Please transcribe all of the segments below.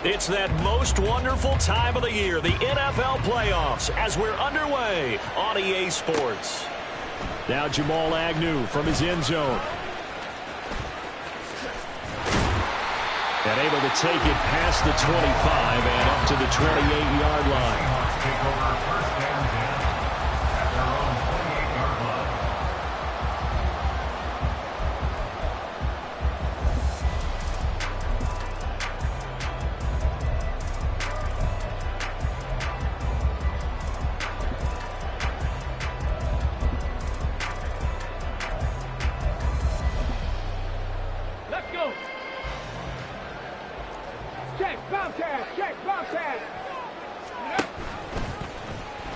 It's that most wonderful time of the year, the NFL playoffs, as we're underway on EA Sports. Now Jamal Agnew from his end zone. And able to take it past the 25 and up to the 28-yard line.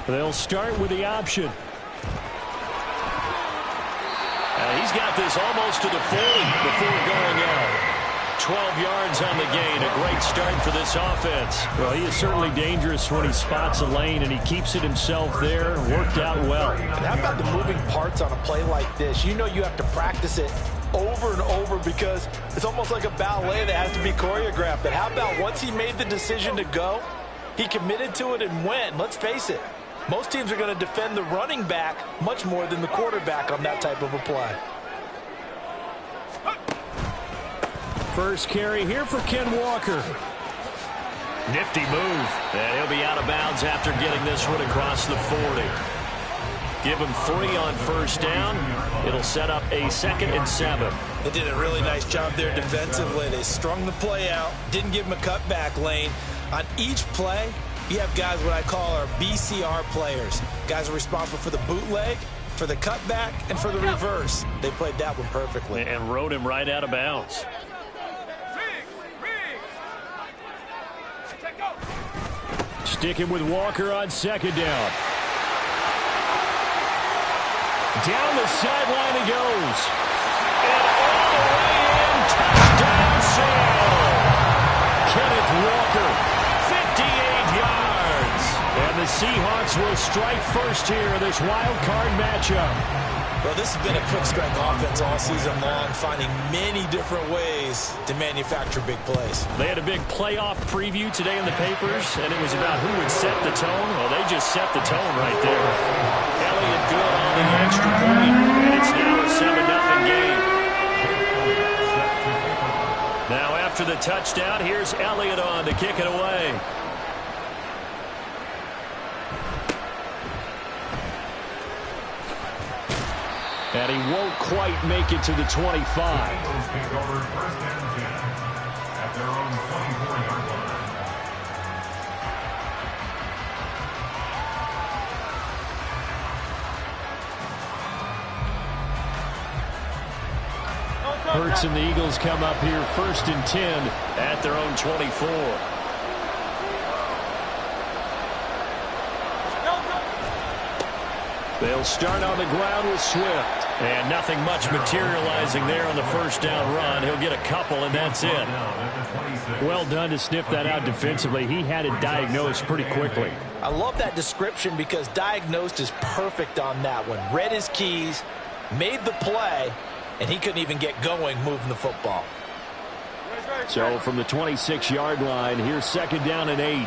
They'll start with the option. He's got this almost to the 40 before going out. 12 yards on the gain. A great start for this offense. Well, he is certainly dangerous when he spots a lane, and he keeps it himself there. Worked out well. And how about the moving parts on a play like this? You know you have to practice it over and over because it's almost like a ballet that has to be choreographed. But how about once he made the decision to go, he committed to it and went. Let's face it. Most teams are going to defend the running back much more than the quarterback on that type of a play. First carry here for Ken Walker. Nifty move. And he'll be out of bounds after getting this one across the 40. Give him 3 on first down. It'll set up a 2nd and 7. They did a really nice job there defensively. They strung the play out, didn't give him a cutback lane. On each play, you have guys what I call our BCR players. Guys are responsible for the bootleg, for the cutback, and for the reverse. They played that one perfectly. And rode him right out of bounds. Sticking with Walker on 2nd down. Down the sideline he goes. And all the way in, touchdown Seattle. Kenneth Walker, 58 yards. And the Seahawks will strike first here in this wild card matchup. Well, this has been a quick strike offense all season long, finding many different ways to manufacture big plays. They had a big playoff preview today in the papers, and it was about who would set the tone. Well, they just set the tone right there. Elliott good on the extra point, and it's now a 7-0 game. Now after the touchdown, here's Elliott on to kick it away. And he won't quite make it to the 25. Hurts and the Eagles come up here 1st and 10 at their own 24. They'll start on the ground with Swift. And nothing much materializing there on the first down run. He'll get a couple, and that's it. Well done to sniff that out defensively. He had it diagnosed pretty quickly. I love that description because diagnosed is perfect on that one. Read his keys, made the play, and he couldn't even get going moving the football. So from the 26-yard line, here's 2nd down and 8.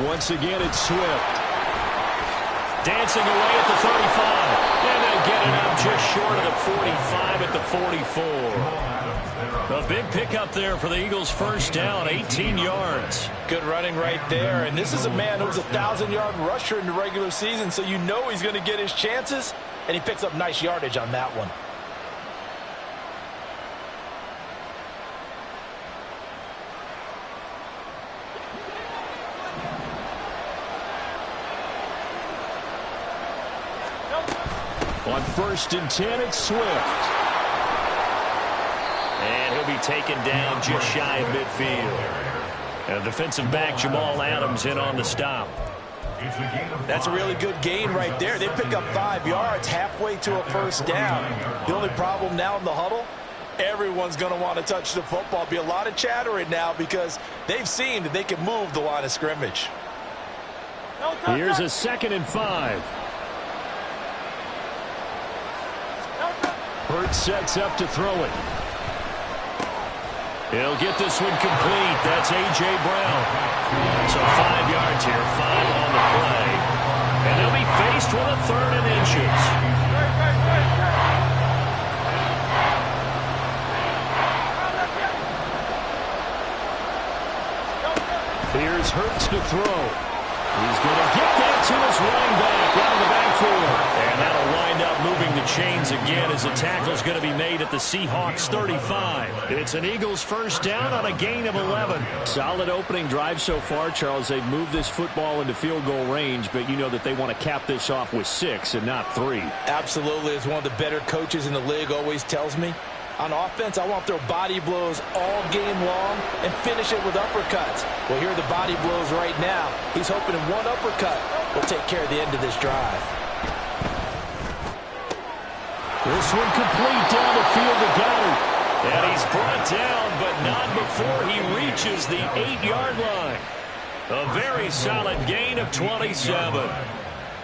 Once again, it's Swift. Dancing away at the 35. And they'll get it up just short of the 45 at the 44. A big pickup there for the Eagles' first down, 18 yards. Good running right there. And this is a man who was a 1,000-yard rusher in the regular season, so you know he's going to get his chances, and he picks up nice yardage on that one. On 1st and 10, it's Swift. And he'll be taken down just shy of midfield. And defensive back Jamal Adams in on the stop. That's a really good gain right there. They pick up 5 yards halfway to a first down. The only problem now in the huddle, everyone's going to want to touch the football. Be a lot of chatter right now because they've seen that they can move the line of scrimmage. Here's a 2nd and 5. Hurts sets up to throw it. He'll get this one complete. That's A.J. Brown. So 5 yards here, 5 on the play. And they'll be faced with a 3rd and inches. Here's Hurts to throw. He's going to get that to his running back out of the backfield. And that'll wind up moving the chains again as the tackle's going to be made at the Seahawks 35. It's an Eagles first down on a gain of 11. Solid opening drive so far, Charles. They've moved this football into field goal range, but you know that they want to cap this off with 6 and not 3. Absolutely. As one of the better coaches in the league always tells me, on offense, I want to throw body blows all game long and finish it with uppercuts. Well, here are the body blows right now. He's hoping in one uppercut will take care of the end of this drive. This one complete down the field to Goddard. And he's brought down, but not before he reaches the 8-yard line. A very solid gain of 27.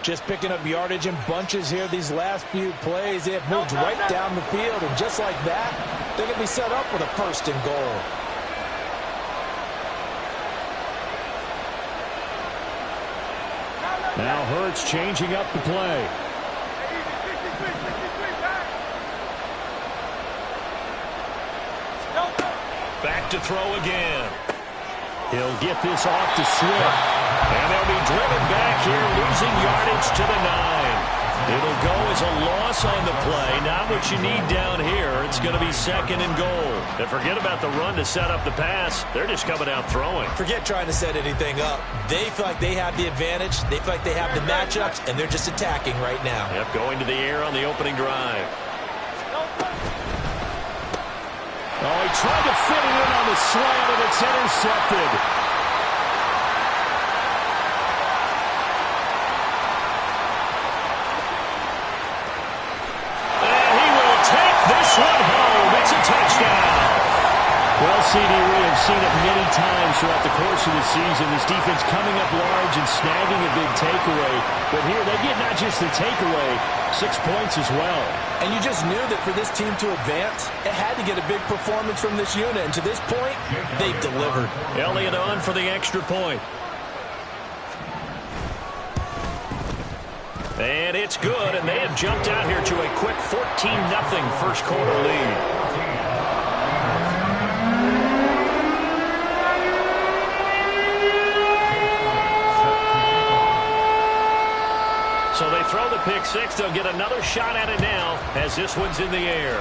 Just picking up yardage in bunches here these last few plays. They have moved right down the field, and just like that, they're going to be set up with a 1st and goal. Now Hurts changing up the play. Back to throw again. He'll get this off to Swift. And they'll be driven back here, losing yardage to the 9. It'll go as a loss on the play. Not what you need down here. It's going to be 2nd and goal. And forget about the run to set up the pass. They're just coming out throwing. Forget trying to set anything up. They feel like they have the advantage. They feel like they have the matchups, and they're just attacking right now. Yep, going to the air on the opening drive. Oh, he tried to fit it in on the slant, and it's intercepted. One home. It's a touchdown. Well, CD, we have seen it many times throughout the course of the season. This defense coming up large and snagging a big takeaway. But here they get not just the takeaway, 6 points as well. And you just knew that for this team to advance, it had to get a big performance from this unit. And to this point, they've delivered. Elliott on for the extra point. And it's good, and they have jumped out here to a quick 14-0 first quarter lead. So they throw the pick 6. They'll get another shot at it now as this one's in the air.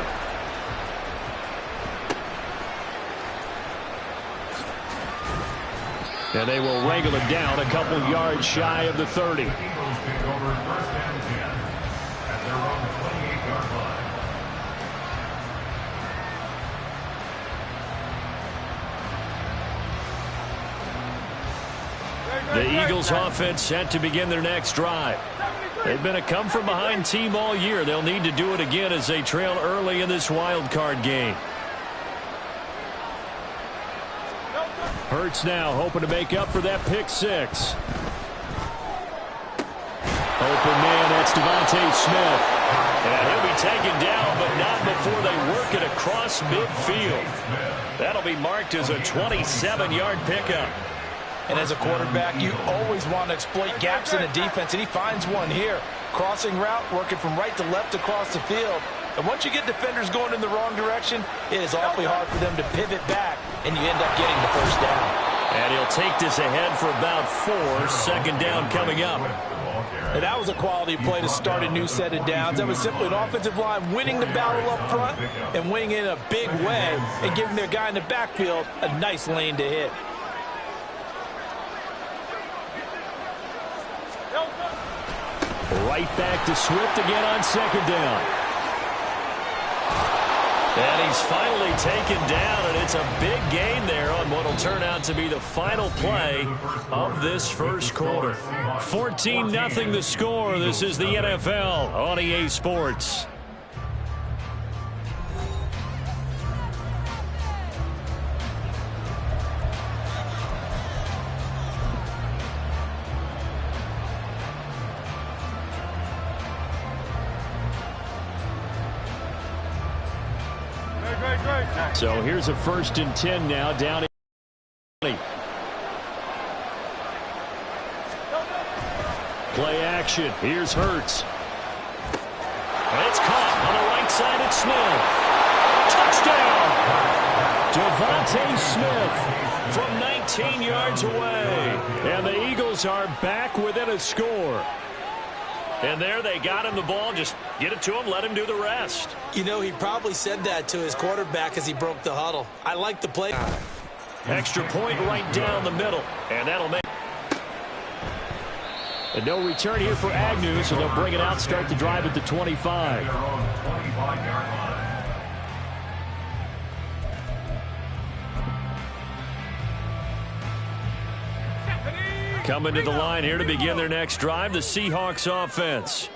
And they will wrangle him down a couple yards shy of the 30. The Eagles offense set to begin their next drive. They've been a come-from-behind team all year. They'll need to do it again as they trail early in this wild card game. Hurts now hoping to make up for that pick 6. Open man, that's Devontae Smith. And he'll be taken down, but not before they work it across midfield. That'll be marked as a 27-yard pickup. And as a quarterback, you always want to exploit gaps in the defense, and he finds one here. Crossing route, working from right to left across the field. And once you get defenders going in the wrong direction, it is awfully hard for them to pivot back, and you end up getting the first down. And he'll take this ahead for about 4. 2nd down coming up. And that was a quality play to start a new set of downs. That was simply an offensive line winning the battle up front and winning in a big way and giving their guy in the backfield a nice lane to hit. Right back to Swift again on 2nd down. And he's finally taken down, and it's a big gain there on what will turn out to be the final play of this first quarter. 14-0 the score. This is the NFL on EA Sports. So here's a 1st and 10 now, down 20. Play action. Here's Hurts. It's caught on the right side at Smith. Touchdown. Devontae Smith from 19 yards away. And the Eagles are back within a score. And there they got him the ball. Just get it to him, let him do the rest. You know, he probably said that to his quarterback as he broke the huddle. I like the play. Extra point right down the middle. And that'll make. And no return here for Agnew, so they'll bring it out, start the drive at the 25. Coming to the line here to begin their next drive, the Seahawks offense.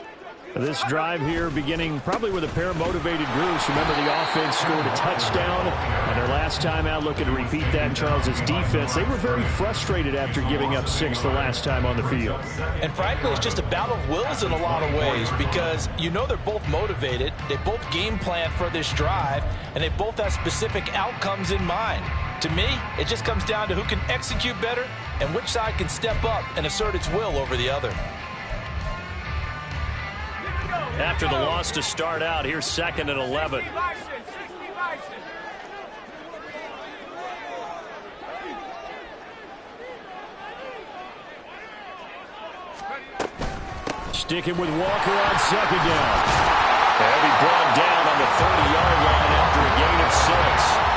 This drive here beginning probably with a pair of motivated groups. Remember, the offense scored a touchdown on their last time out, looking to repeat that in Charles's defense. They were very frustrated after giving up 6 the last time on the field. And frankly, it's just a battle of wills in a lot of ways because you know they're both motivated. They both game plan for this drive, and they both have specific outcomes in mind. To me, it just comes down to who can execute better and which side can step up and assert its will over the other. After the loss to start out, here's 2nd and 11. Sticking with Walker on 2nd down. They'll be brought down on the 30-yard line after a gain of 6.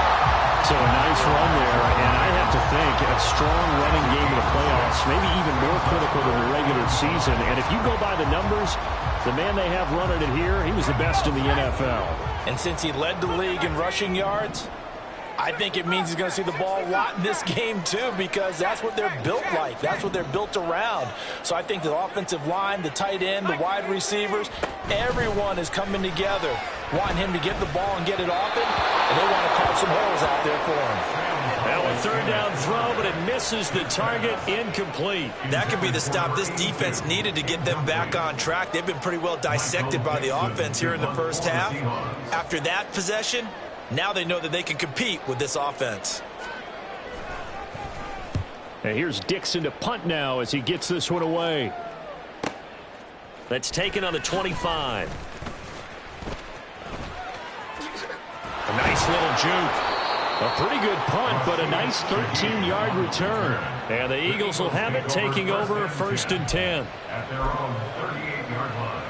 So a nice run there, and I have to think a strong running game in the playoffs, maybe even more critical than the regular season. And if you go by the numbers, the man they have running it here, he was the best in the NFL. And since he led the league in rushing yards, I think it means he's going to see the ball a lot in this game too, because that's what they're built like. That's what they're built around. So I think the offensive line, the tight end, the wide receivers, everyone is coming together, wanting him to get the ball and get it often, and they want to carve some holes out there for him. Now a 3rd down throw, but it misses the target, incomplete. That could be the stop this defense needed to get them back on track. They've been pretty well dissected by the offense here in the first half. After that possession, now they know that they can compete with this offense. And here's Dixon to punt now as he gets this one away. That's taken on the 25. A nice little juke. A pretty good punt, but a nice 13-yard return. And the Eagles will have it, taking over 1st and 10. At their own 38-yard line.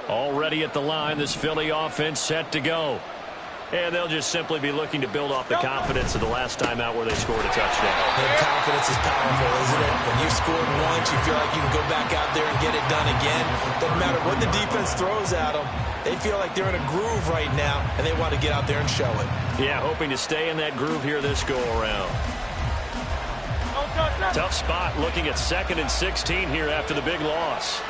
Already at the line, this Philly offense set to go. And they'll just simply be looking to build off the confidence of the last time out where they scored a touchdown. And confidence is powerful, isn't it? When you've scored once, you feel like you can go back out there and get it done again. Doesn't matter what the defense throws at them. They feel like they're in a groove right now, and they want to get out there and show it. Yeah, hoping to stay in that groove here this go-around. Tough spot looking at 2nd and 16 here after the big loss.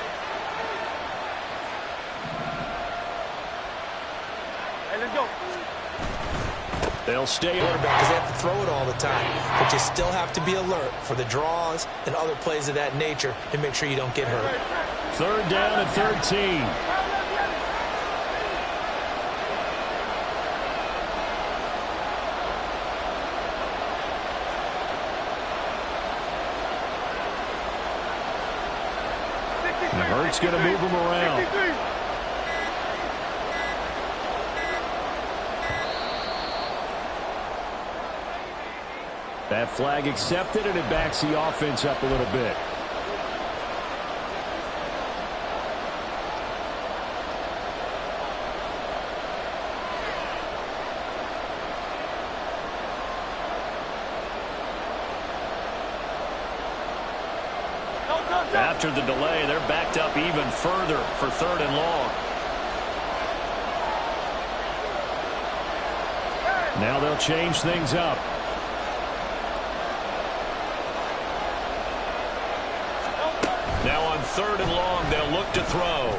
They'll stay quarterback because they have to throw it all the time. But you still have to be alert for the draws and other plays of that nature and make sure you don't get hurt. 3rd down and 13. And Hurts going to move him around. That flag accepted, and it backs the offense up a little bit. After the delay, they're backed up even further for 3rd and long. Now they'll change things up. Now on 3rd and long, they'll look to throw.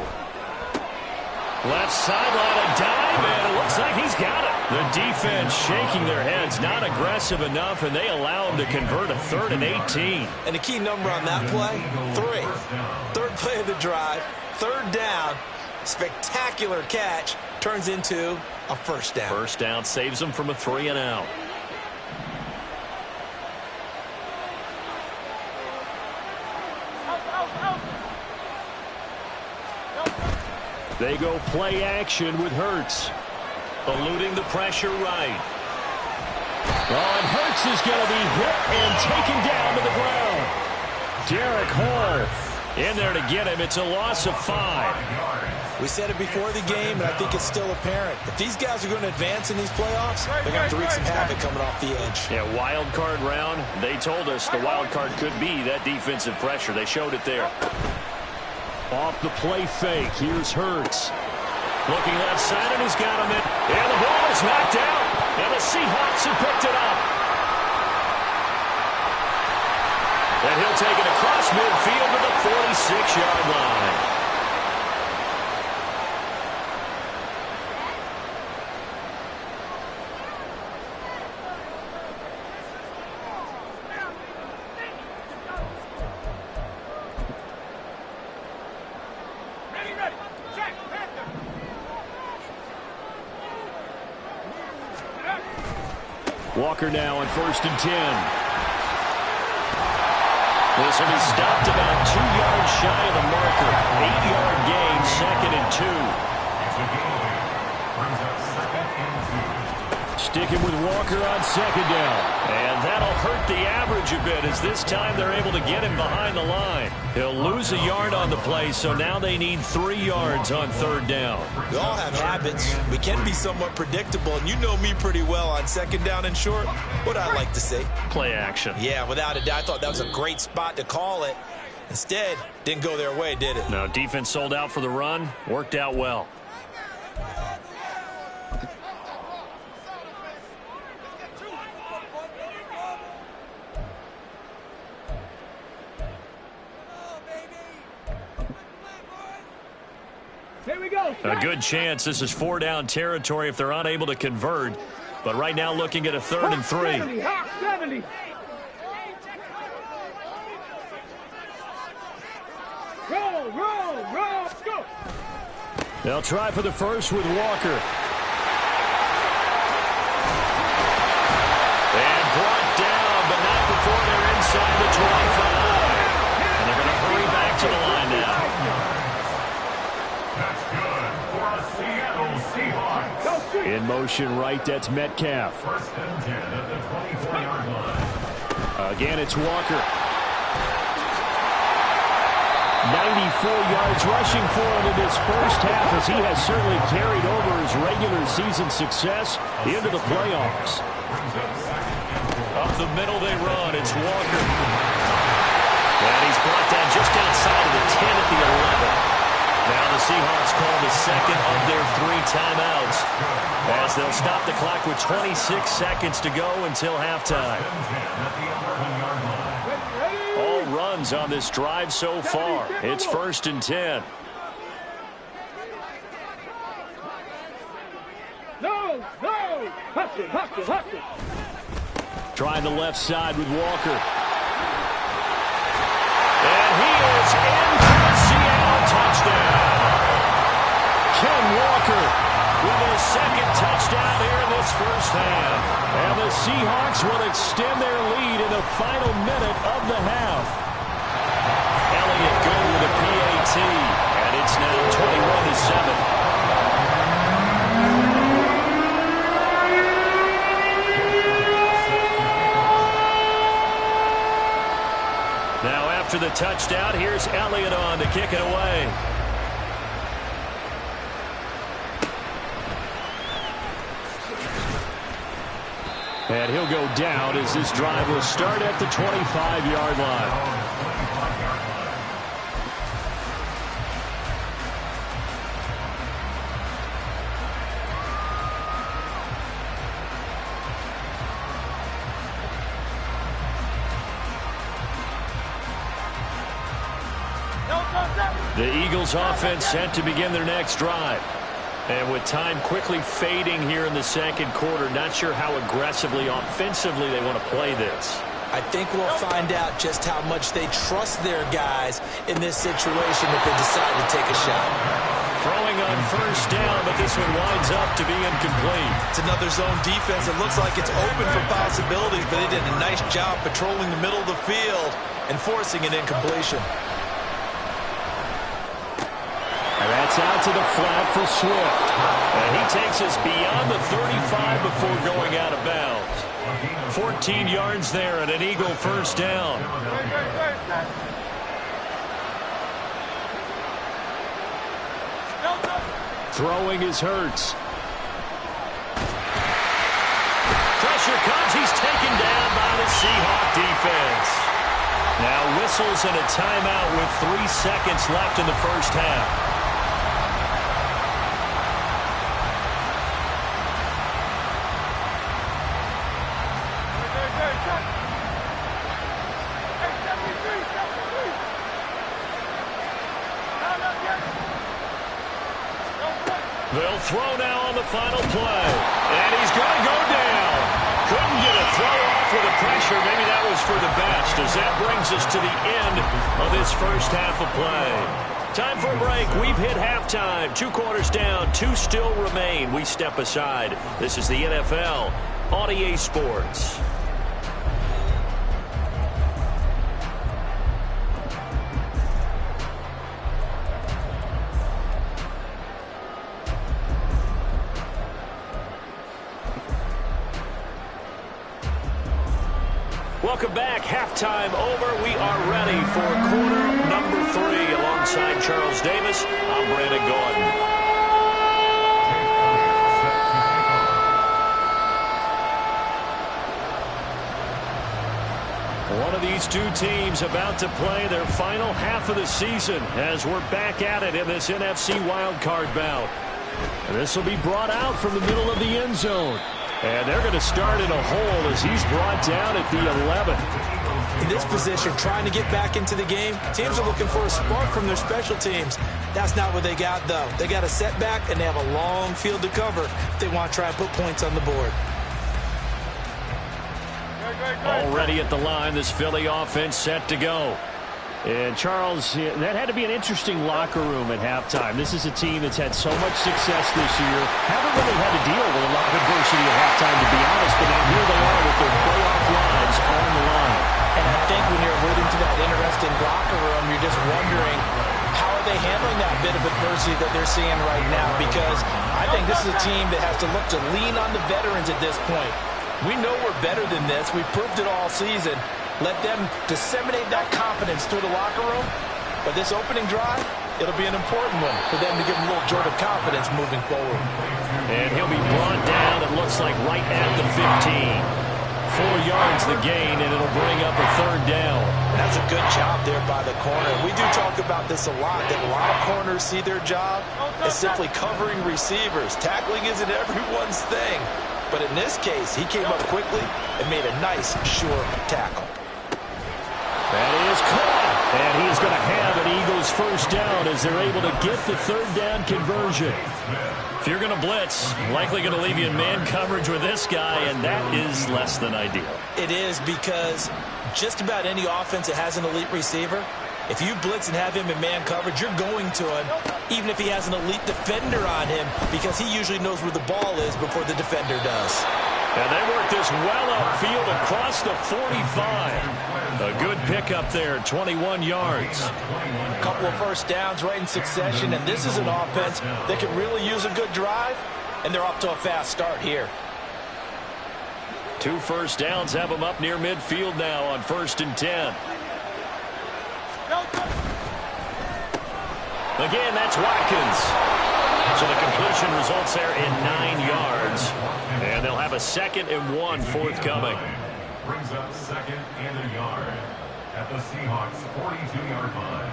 Left sideline, a dive, and it looks like he's got it. The defense shaking their heads, not aggressive enough, and they allow them to convert a 3rd and 18. And the key number on that play, 3. Third play of the drive, 3rd down, spectacular catch, turns into a 1st down. 1st down saves them from a 3 and out. They go play action with Hurts. Eluding the pressure right. Oh, and Hurts is going to be hit and taken down to the ground. Derek Hall in there to get him. It's a loss of 5. We said it before the game, and I think it's still apparent. If these guys are going to advance in these playoffs, they're going to have to wreak some havoc coming off the edge. Yeah, wild card round. They told us the wild card could be that defensive pressure. They showed it there. Off the play fake. Here's Hurts. Looking left side, and he's got him in. And the ball is knocked out. And the Seahawks have picked it up. And he'll take it across midfield to the 46-yard line. Walker now on 1st and 10. This will be stopped about 2 yards shy of the marker. 8-yard gain, 2nd and 2. Sticking with Walker on 2nd down. And that'll hurt the average a bit as this time they're able to get him behind the line. He'll lose a yard on the play, so now they need 3 yards on 3rd down. We all have habits. We can be somewhat predictable, and you know me pretty well on 2nd down and short. What I like to say? Play action. Yeah, without a doubt. I thought that was a great spot to call it. Instead, didn't go their way, did it? No, defense sold out for the run. Worked out well. Here we go. A good chance this is 4-down territory if they're unable to convert. But right now looking at a 3rd and 3. 70, 70. Roll, go. They'll try for the first with Walker. And brought down, but not before they're inside the 25. And they're going to hurry back to the line now. In motion right, that's Metcalf. Again, it's Walker. 94 yards rushing for him in this first half as he has certainly carried over his regular season success into the playoffs. Up the middle they run. It's Walker. And he's brought down just outside of the 10 at the 11. Now the Seahawks call the 2nd of their 3 timeouts as they'll stop the clock with 26 seconds to go until halftime. All runs on this drive so far. It's 1st and 10. No. Hustle. Trying the left side with Walker. And he is in for a Seattle touchdown. Ken Walker with his 2nd touchdown here in this first half. And the Seahawks will extend their lead in the final minute of the half. Elliott good with a PAT. And it's now 21-7. Now after the touchdown, here's Elliott on to kick it away. And he'll go down as this drive will start at the 25-yard line. The Eagles offense set to begin their next drive. And with time quickly fading here in the second quarter, not sure how aggressively, offensively they want to play this. I think we'll find out just how much they trust their guys in this situation if they decide to take a shot. Throwing on first down, but this one winds up to be incomplete. It's another zone defense. It looks like it's open for possibilities, but they did a nice job patrolling the middle of the field and forcing an incompletion. And that's out to the flat for Swift. And he takes us beyond the 35 before going out of bounds. 14 yards there and an Eagle first down. Throwing is Hurts. Pressure comes. He's taken down by the Seahawks defense. Now whistles and a timeout with 3 seconds left in the first half. They'll throw now on the final play. And he's going to go down. Couldn't get a throw off with the pressure. Maybe that was for the best, as that brings us to the end of this first half of play. Time for a break. We've hit halftime. 2 quarters down. 2 still remain. We step aside. This is the NFL on EA Sports. Welcome back. Halftime over. We are ready for quarter number 3. Alongside Charles Davis, I'm Brandon Gordon. One of these two teams about to play their final half of the season as we're back at it in this NFC Wildcard bout. This will be brought out from the middle of the end zone. And they're going to start in a hole as he's brought down at the 11. In this position, trying to get back into the game, teams are looking for a spark from their special teams. That's not what they got, though. They got a setback, and they have a long field to cover if they want to try and put points on the board. Already at the line, this Philly offense set to go. And, Charles, that had to be an interesting locker room at halftime. This is a team that's had so much success this year. Haven't really had to deal with a lot of adversity at halftime, to be honest, but now here they are with their playoff lives on the line. And I think when you're alluding to that interesting locker room, you're just wondering, how are they handling that bit of adversity that they're seeing right now? Because I think this is a team that has to look to lean on the veterans at this point. We know we're better than this. We've proved it all season. Let them disseminate that confidence through the locker room. But this opening drive, it'll be an important one for them to give them a little jolt of confidence moving forward. And he'll be brought down, it looks like, right at the 15. 4 yards the gain, and it'll bring up a third down. That's a good job there by the corner. We do talk about this a lot, that a lot of corners see their job as simply covering receivers. Tackling isn't everyone's thing. But in this case, he came up quickly and made a nice, sure tackle. That is caught. And he's going to have an Eagles first down as they're able to get the third down conversion. If you're going to blitz, likely going to leave you in man coverage with this guy, and that is less than ideal. It is, because just about any offense that has an elite receiver, if you blitz and have him in man coverage, you're going to him, even if he has an elite defender on him, because he usually knows where the ball is before the defender does. And they work this well upfield across the 45. A good pickup there, 21 yards. A couple of first downs right in succession, and this is an offense that could really use a good drive, and they're off to a fast start here. 2 first downs have them up near midfield now on 1st and 10. Again, that's Watkins. So the completion results there in 9 yards. And they'll have a 2nd and 1 forthcoming. Brings up 2nd and a yard at the Seahawks 42-yard line.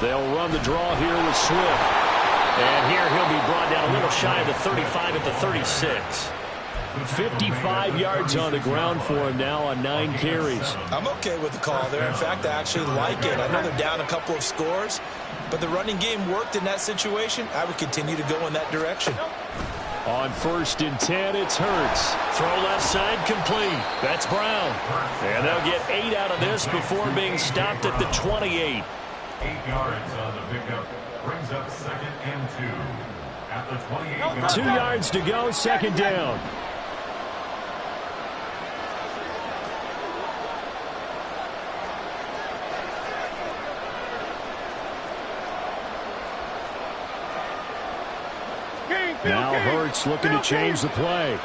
They'll run the draw here with Swift. And here he'll be brought down a little shy of the 35 at the 36. 55 yards on the ground for him now on 9 carries. I'm okay with the call there. In fact, I actually like it. I know they're down a couple of scores, but the running game worked in that situation. I would continue to go in that direction. On 1st and 10, it's Hurts. Throw left side complete. That's Brown. And they'll get 8 out of this before being stopped at the 28. 8 yards on the pickup. Brings up 2nd and 2. At the 28. 2 yards to go, 2nd down. Now Hurts looking to change the play.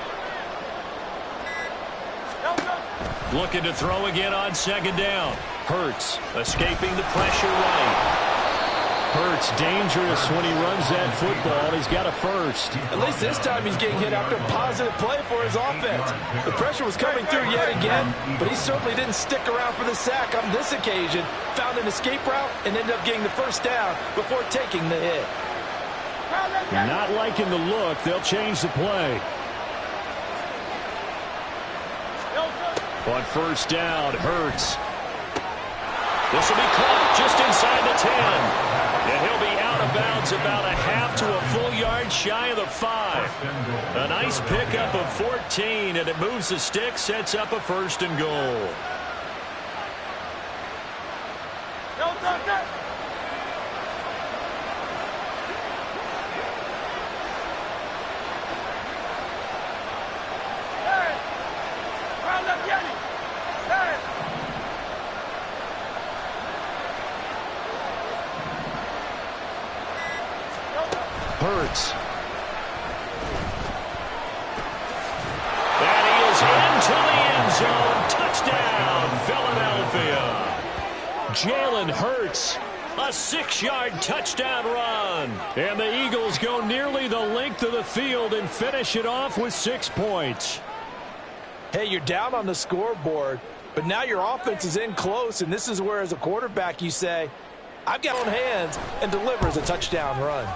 Looking to throw again on 2nd down. Hurts escaping the pressure right. Hurts dangerous when he runs that football. He's got a first. At least this time he's getting hit after a positive play for his offense. The pressure was coming through yet again, but he certainly didn't stick around for the sack on this occasion. Found an escape route and ended up getting the first down before taking the hit. Not liking the look. They'll change the play. On 1st down, Hurts. This will be caught just inside the 10. And he'll be out of bounds about a half to a full yard shy of the 5. A nice pickup of 14, and it moves the stick, sets up a 1st and goal. Hurts. And he is into the end zone. Touchdown, Philadelphia. Jalen Hurts, a 6-yard touchdown run. And the Eagles go nearly the length of the field and finish it off with 6 points. Hey, you're down on the scoreboard, but now your offense is in close, and this is where, as a quarterback, you say, I've got on hands, and delivers a touchdown run.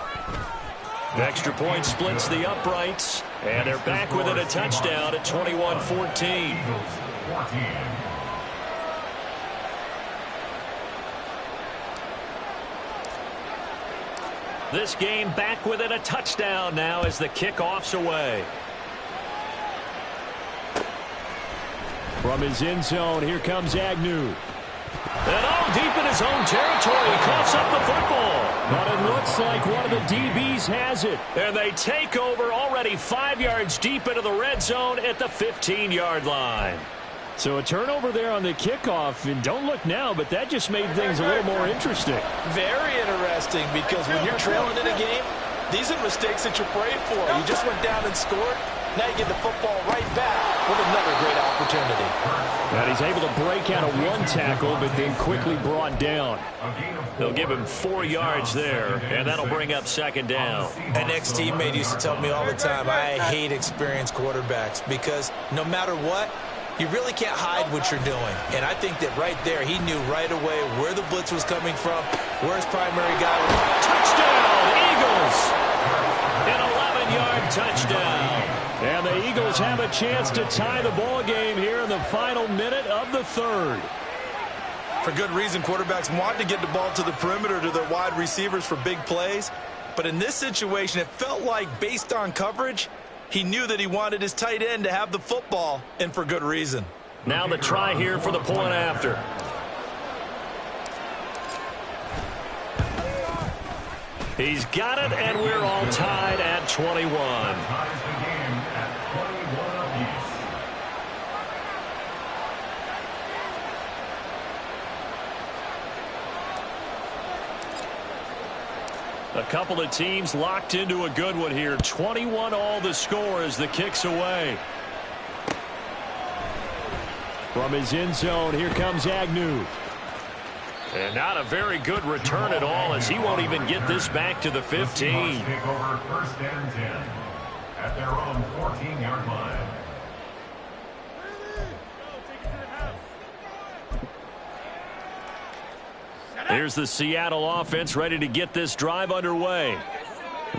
The extra point splits the uprights, and they're back within a touchdown at 21-14. This game back within a touchdown now as the kickoff's away. From his end zone, here comes Agnew. And all deep in his own territory, he coughs up the football. But it looks like one of the DBs has it. And they take over already 5 yards deep into the red zone at the 15-yard line. So a turnover there on the kickoff, and don't look now, but that just made things a little more interesting. Very interesting, because when you're trailing in a game, these are mistakes that you pray for. You just went down and scored. Now you get the football right back with another great opportunity. And he's able to break out of one tackle, but then quickly brought down. They'll give him 4 yards there, and that'll bring up 2nd down. An ex-teammate used to tell me all the time, I hate experienced quarterbacks, because no matter what, you really can't hide what you're doing. And I think that right there, he knew right away where the blitz was coming from, where his primary guy was. Touchdown, Eagles! An 11-yard touchdown. And the Eagles have a chance to tie the ball game here in the final minute of the 3rd. For good reason, quarterbacks want to get the ball to the perimeter to their wide receivers for big plays. But in this situation, it felt like, based on coverage, he knew that he wanted his tight end to have the football, and for good reason. Now the try here for the point after. He's got it, and we're all tied at 21. A couple of teams locked into a good one here. 21 all the score as the kick's away. From his end zone, here comes Agnew. And not a very good return at all, as he won't even get this back to the 15. Take over 1st and 10 at their own 14-yard line. Here's the Seattle offense ready to get this drive underway.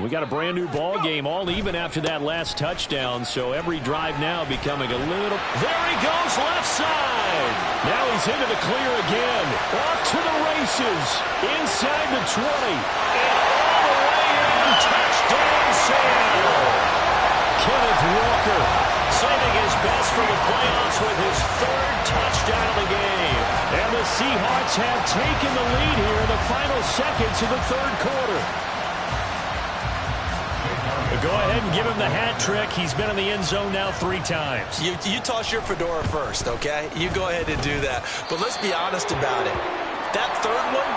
We got a brand new ball game, all even after that last touchdown, so every drive now becoming a little... There he goes, left side! Now he's into the clear again. Off to the races. Inside the 20. And all the way in. Touchdown, Seattle! Kenneth Walker saving his best for the playoffs with his third touchdown of the game. And the Seahawks have taken the lead here in the final seconds of the third quarter. Go ahead and give him the hat trick. He's been in the end zone now 3 times. You toss your fedora first, okay? You go ahead and do that. But let's be honest about it. That third one,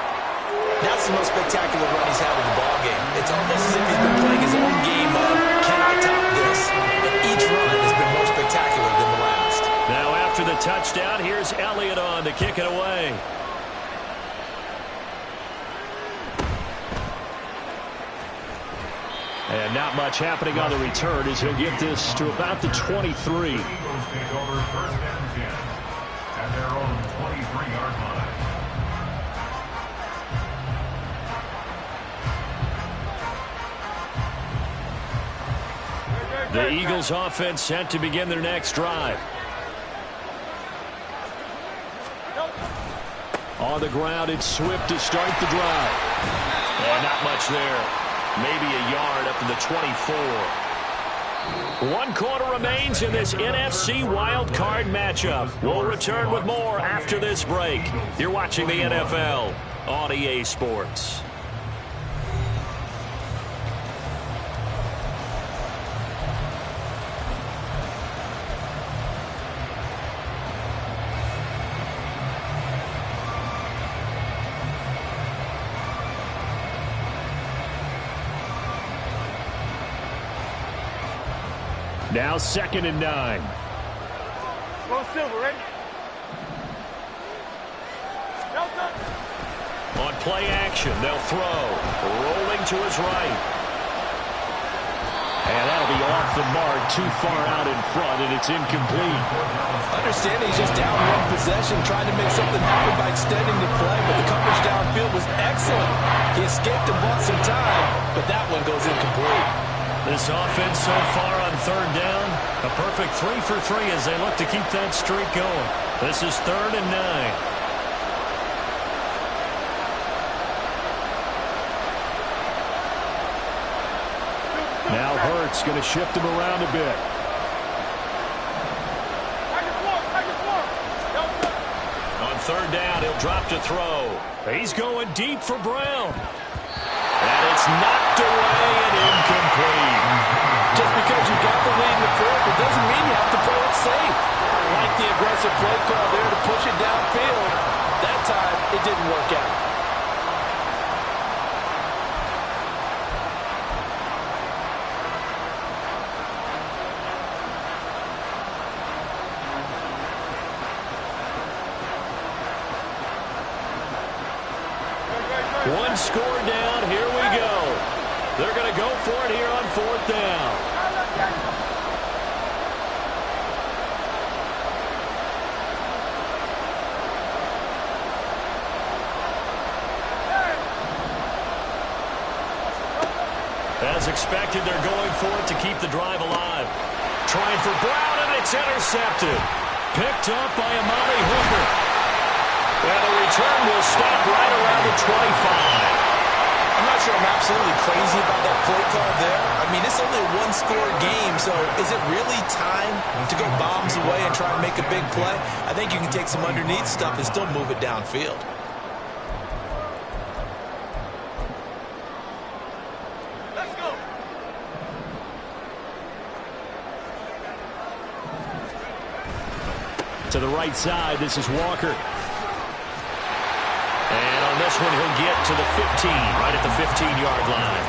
that's the most spectacular run he's had in the ballgame. It's almost as if he's been playing his own game of, can I top this? And each run has been more spectacular than the last. Now after the touchdown, here's Elliott on to kick it away. And not much happening on the return as he'll get this to about the 23. The Eagles take over first and 10 at their own 23-yard line. The Eagles offense set to begin their next drive. On the ground, it's Swift to start the drive. And not much there. Maybe a yard up to the 24. 1 quarter remains in this NFC Wildcard matchup. We'll return with more after this break. You're watching the NFL on EA Sports. Now 2nd and 9. Go Silver, ready? Delta. On play action, they'll throw. Rolling to his right. And that'll be off the mark, too far out in front, and it's incomplete. Understanding he's just down 1 possession, trying to make something happen by extending the play, but the coverage downfield was excellent. He escaped and bought some time, but that one goes incomplete. This offense so far on 3rd down, a perfect 3 for 3 as they look to keep that streak going. This is 3rd and 9. Now Hurts going to shift him around a bit. On 3rd down, he'll drop to throw. He's going deep for Brown. And it's knocked away and incomplete. Just because you got the lead in the 4th, it doesn't mean you have to play it safe. Like the aggressive play call there to push it downfield. That time, it didn't work out. One score down, here we go. They're going to go for it here on 4th down. As expected, they're going for it to keep the drive alive. Trying for Brown, and it's intercepted. Picked up by Amari Hooker. And the return will stop right around the 25. I'm not sure I'm absolutely crazy about that play call there. I mean, it's only a 1-score game, so is it really time to go bombs away and try and make a big play? I think you can take some underneath stuff and still move it downfield. Let's go. To the right side, this is Walker. And on this one, he'll get to the 15, right at the 15-yard line.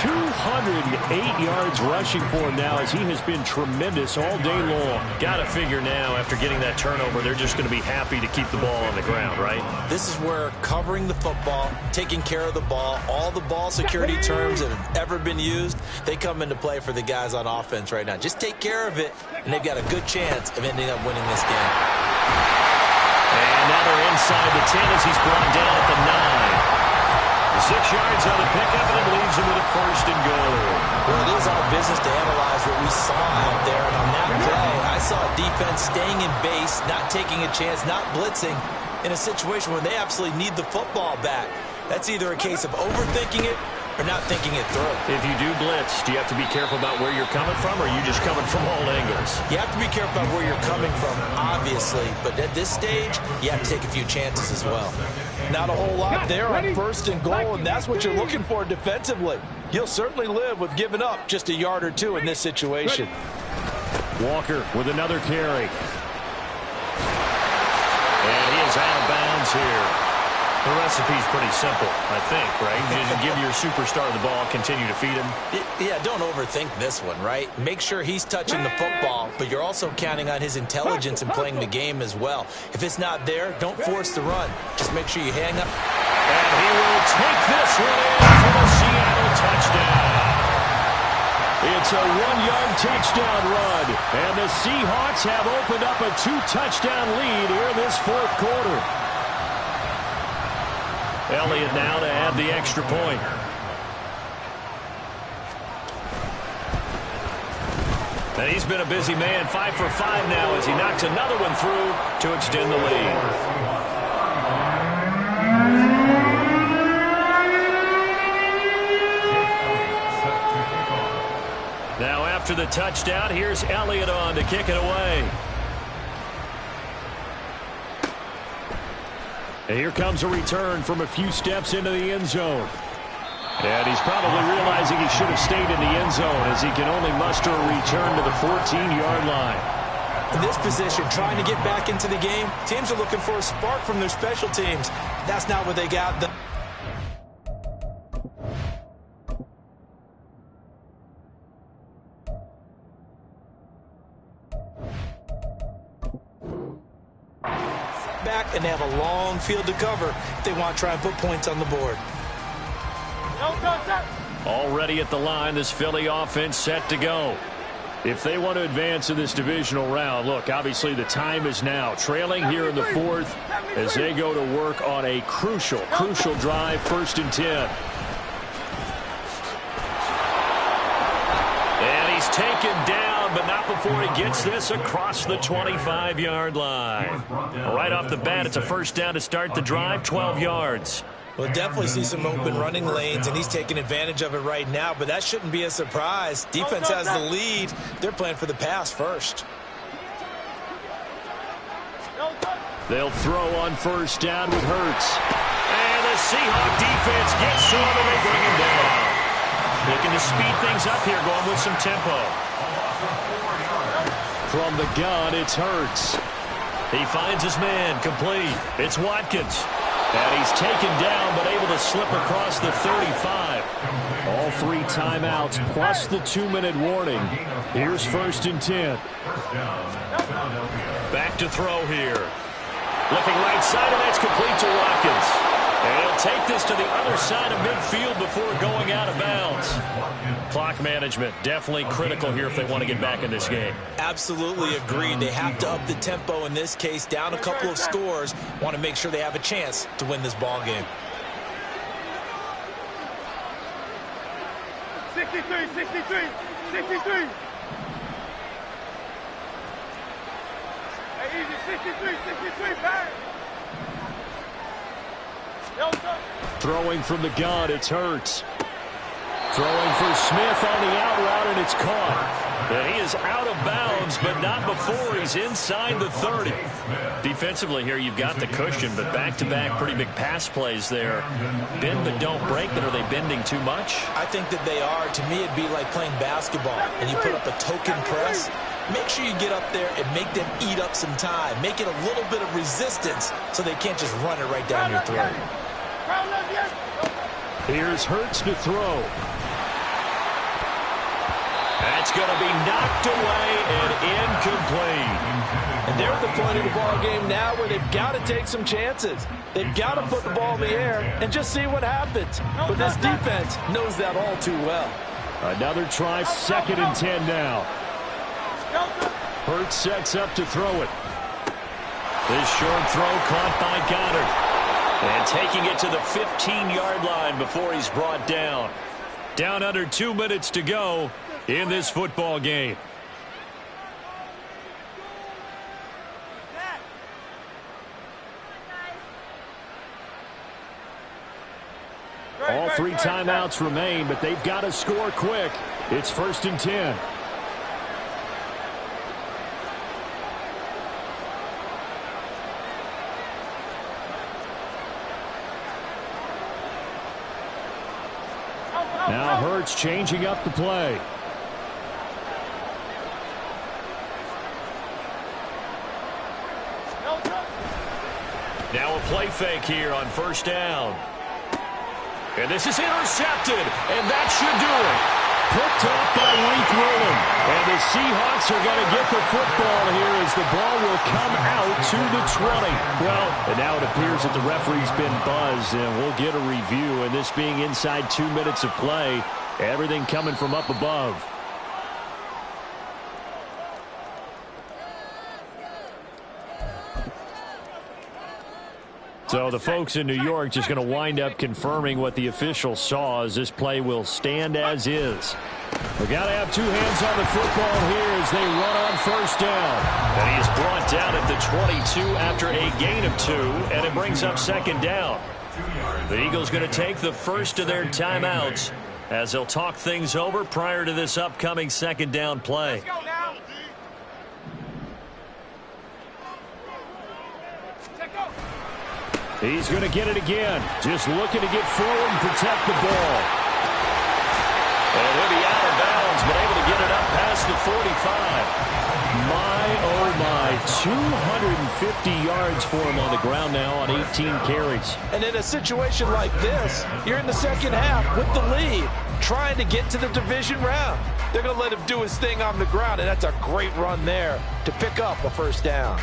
208 yards rushing for him now as he has been tremendous all day long. Got to figure now, after getting that turnover, they're just going to be happy to keep the ball on the ground, right? This is where covering the football, taking care of the ball, all the ball security terms that have ever been used, they come into play for the guys on offense right now. Just take care of it, and they've got a good chance of ending up winning this game. And now they're inside the 10 as he's brought down at the 9. 6 yards on the pickup, and it leaves him with a first and goal. Well, it is our business to analyze what we saw out there, and on that play, I saw a defense staying in base, not taking a chance, not blitzing, in a situation where they absolutely need the football back. That's either a case of overthinking it or not thinking it through. If you do blitz, do you have to be careful about where you're coming from, or are you just coming from all angles? You have to be careful about where you're coming from, obviously, but at this stage, you have to take a few chances as well. Not a whole lot there on first and goal, and that's what you're looking for defensively. You'll certainly live with giving up just a yard or two in this situation. Walker with another carry. And he is out of bounds here. The recipe's pretty simple, I think, right? You just give your superstar the ball, continue to feed him. Yeah, don't overthink this one, right? Make sure he's touching the football, but you're also counting on his intelligence in playing the game as well. If it's not there, don't force the run. Just make sure you hang up. And he will take this one in for the Seattle touchdown. It's a 1-yard touchdown run, and the Seahawks have opened up a 2-touchdown lead here in this fourth quarter. Elliott now to add the extra point. And he's been a busy man, 5 for 5 now as he knocks another one through to extend the lead. Now after the touchdown, here's Elliott on to kick it away. And here comes a return from a few steps into the end zone. And he's probably realizing he should have stayed in the end zone as he can only muster a return to the 14-yard line. In this position, trying to get back into the game, teams are looking for a spark from their special teams. That's not what they got. Back, and they have a long field to cover if they want to try and put points on the board. Already at the line, this Philly offense set to go. If they want to advance in this divisional round, look, obviously the time is now. Trailing here in the fourth as they go to work on a crucial drive, 1st and 10. And he's taken down, but not before he gets this across the 25-yard line. Right off the bat, it's a first down to start the drive, 12 yards. We'll definitely see some open running lanes, and he's taking advantage of it right now, but that shouldn't be a surprise. Defense has the lead. They're playing for the pass first. They'll throw on first down with Hurts. And the Seahawks defense gets to him, and they bring him down. Looking to speed things up here, going with some tempo. From the gun, it's Hurts. He finds his man, complete. It's Watkins. And he's taken down, but able to slip across the 35. All 3 timeouts, plus the 2-minute warning. Here's 1st and 10. Back to throw here. Looking right side, and that's complete to Watkins. And he'll take this to the other side of midfield before going out of bounds. Clock management, definitely critical here if they want to get back in this game. Absolutely agreed. They have to up the tempo in this case, down a couple of scores. Want to make sure they have a chance to win this ball game. 63, 63, 63. Hey, easy, 63, 63, bang. Throwing from the gun, it's Hurts. Throwing for Smith on the out route, and it's caught. And he is out of bounds, but not before he's inside the 30. Defensively here, you've got the cushion, but back-to-back pretty big pass plays there. Bend but don't break, but are they bending too much? I think that they are. To me, it'd be like playing basketball, and you put up a token press. Make sure you get up there and make them eat up some time. Make it a little bit of resistance so they can't just run it right down your throat. Here's Hurts to throw. That's going to be knocked away and incomplete. And they're at the point of the ball game now where they've got to take some chances. They've got to put the ball in the air and just see what happens. But this defense knows that all too well. Another try, 2nd and 10 now. Hurts sets up to throw it. This short throw caught by Goddard. And taking it to the 15-yard line before he's brought down. Down under 2 minutes to go in this football game. All 3 timeouts remain, but they've got to score quick. It's 1st and 10. Now Hurts changing up the play. Now a play fake here on 1st down. And this is intercepted, and that should do it. Picked off by Leek Rowland. And the Seahawks are going to get the football here as the ball will come out to the 20. Well, and now it appears that the referee's been buzzed, and we'll get a review. And this being inside 2 minutes of play, everything coming from up above. So the folks in New York just going to wind up confirming what the official saw, as this play will stand as is. We've got to have 2 hands on the football here as they run on 1st down. And he is brought down at the 22 after a gain of 2, and it brings up 2nd down. The Eagles going to take the first of their timeouts as they'll talk things over prior to this upcoming 2nd down play. He's going to get it again. Just looking to get forward and protect the ball. And he'll be out of bounds, but able to get it up past the 45. My, oh my, 250 yards for him on the ground now on 18 carries. And in a situation like this, you're in the 2nd half with the lead, trying to get to the division round. They're going to let him do his thing on the ground, and that's a great run there to pick up a 1st down.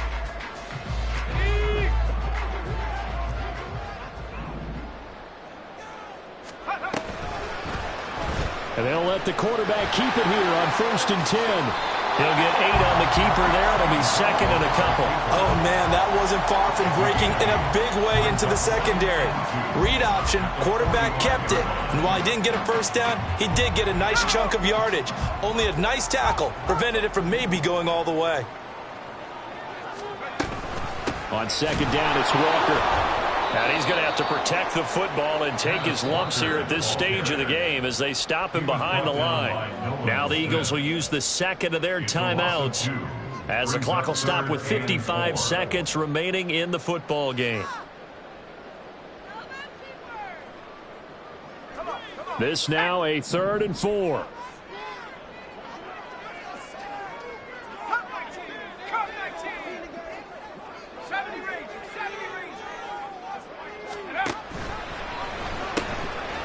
And they'll let the quarterback keep it here on 1st and 10. He'll get 8 on the keeper there. It'll be 2nd and a couple. Oh, man, that wasn't far from breaking in a big way into the secondary. Read option, quarterback kept it. And while he didn't get a 1st down, he did get a nice chunk of yardage. Only a nice tackle prevented it from maybe going all the way. On 2nd down, it's Walker. And he's going to have to protect the football and take his lumps here at this stage of the game as they stop him behind the line. Now the Eagles will use the 2nd of their timeouts as the clock will stop with 55 seconds remaining in the football game. This now a 3rd and 4.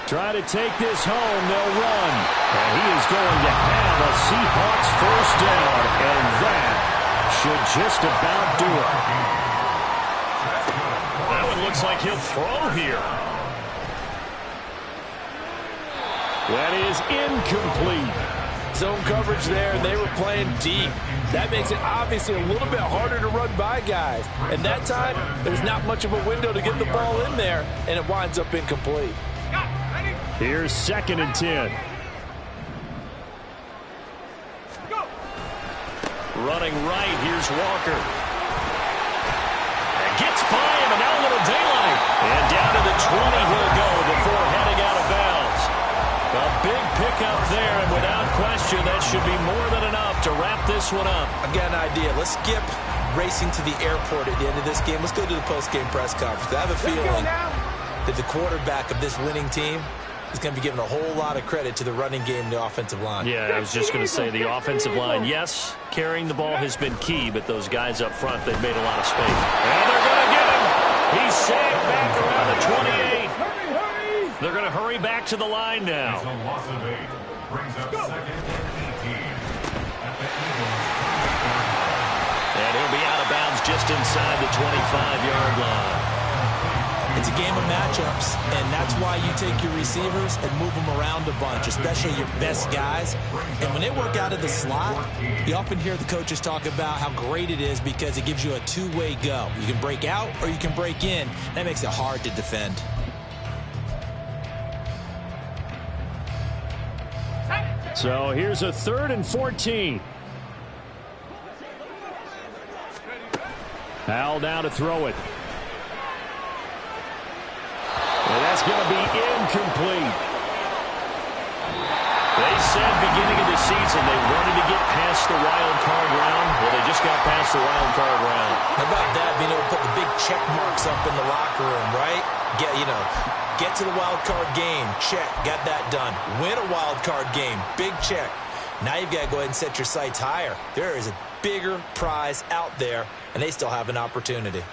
Try to take this home, they'll run. And he is going to have a Seahawks 1st down, and that should just about do it. That one looks like he'll throw here. That is incomplete. Zone coverage there, and they were playing deep. That makes it obviously a little bit harder to run by guys. And that time, there's not much of a window to get the ball in there, and it winds up incomplete. Here's 2nd and 10. Running right, here's Walker. And gets by him, and now a little daylight. And down to the 20 he'll go before heading out of bounds. A big pickup there, and without question, that should be more than enough to wrap this one up. Again, idea. Let's skip racing to the airport at the end of this game. Let's go to the post-game press conference. I have a feeling that the quarterback of this winning team is going to be given a whole lot of credit to the running game and the offensive line. Yeah, I was just going to say the offensive line, yes, carrying the ball has been key, but those guys up front, they've made a lot of space. And they're going to get him. He's sagged back around the 28. They're going to hurry back to the line now. A loss of 8 brings up 2nd and 18 at the Eagles. And he'll be out of bounds just inside the 25-yard line. It's a game of matchups, and that's why you take your receivers and move them around a bunch, especially your best guys. And when they work out of the slot, you often hear the coaches talk about how great it is because it gives you a two-way go. You can break out or you can break in. That makes it hard to defend. So here's a 3rd and 14. Al now to throw it. And that's going to be incomplete. They said beginning of the season they wanted to get past the wild card round. Well, they just got past the wild card round. How about that? Being able to put the big check marks up in the locker room, right? Get to the wild card game. Check. Got that done. Win a wild card game. Big check. Now you've got to go ahead and set your sights higher. There is a bigger prize out there, and they still have an opportunity.